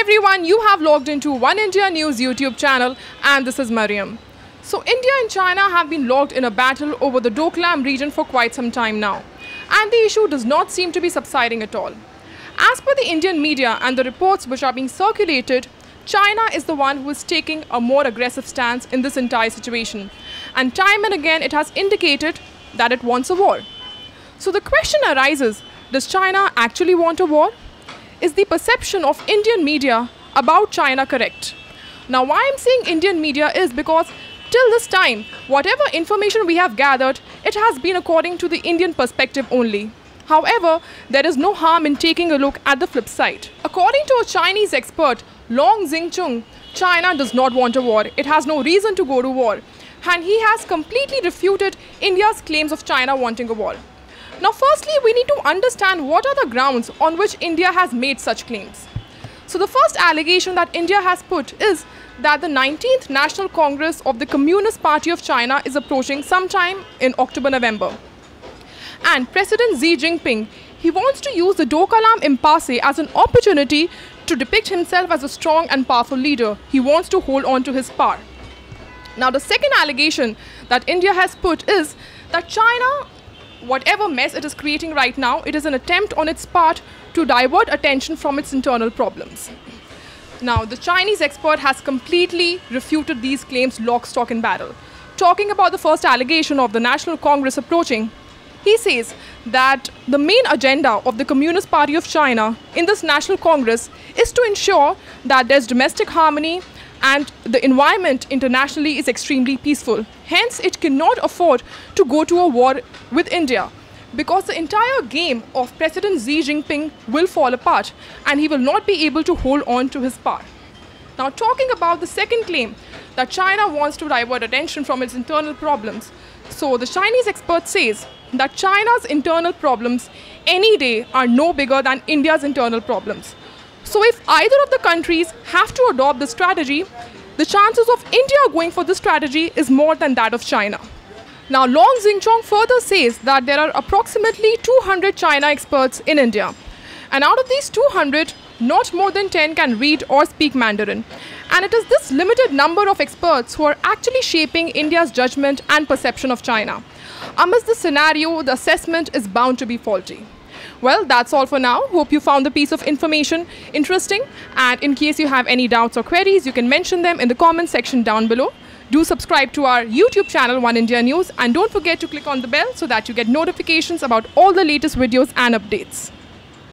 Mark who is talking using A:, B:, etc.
A: everyone, you have logged into One India News YouTube channel and this is Mariam. So India and China have been locked in a battle over the Doklam region for quite some time now, and the issue does not seem to be subsiding at all. As per the Indian media and the reports which are being circulated, China is the one who is taking a more aggressive stance in this entire situation, and time and again it has indicated that it wants a war. So the question arises, does China actually want a war? Is the perception of Indian media about China correct? Now why I'm saying Indian media is because till this time, whatever information we have gathered, it has been according to the Indian perspective only. However, there is no harm in taking a look at the flip side. According to a Chinese expert, Long Xingcheng, China does not want a war. It has no reason to go to war. And he has completely refuted India's claims of China wanting a war. Now, firstly, we need to understand what are the grounds on which India has made such claims. So the first allegation that India has put is that the 19th National Congress of the Communist Party of China is approaching sometime in October-November. And President Xi Jinping, he wants to use the Doklam impasse as an opportunity to depict himself as a strong and powerful leader. He wants to hold on to his power. Now the second allegation that India has put is that China, whatever mess it is creating right now, it is an attempt on its part to divert attention from its internal problems. Now, the Chinese expert has completely refuted these claims lock, stock and barrel. Talking about the first allegation of the National Congress approaching, he says that the main agenda of the Communist Party of China in this National Congress is to ensure that there's domestic harmony and the environment internationally is extremely peaceful. Hence, it cannot afford to go to a war with India because the entire game of President Xi Jinping will fall apart and he will not be able to hold on to his power. Now, talking about the second claim that China wants to divert attention from its internal problems. So, the Chinese expert says that China's internal problems any day are no bigger than India's internal problems. So if either of the countries have to adopt this strategy, the chances of India going for this strategy is more than that of China. Now, Long Xingcheng further says that there are approximately 200 China experts in India. And out of these 200, not more than 10 can read or speak Mandarin. And it is this limited number of experts who are actually shaping India's judgment and perception of China. Amidst the scenario, the assessment is bound to be faulty. Well, that's all for now. Hope you found the piece of information interesting. And in case you have any doubts or queries, you can mention them in the comment section down below. Do subscribe to our YouTube channel, One India News. And don't forget to click on the bell so that you get notifications about all the latest videos and updates.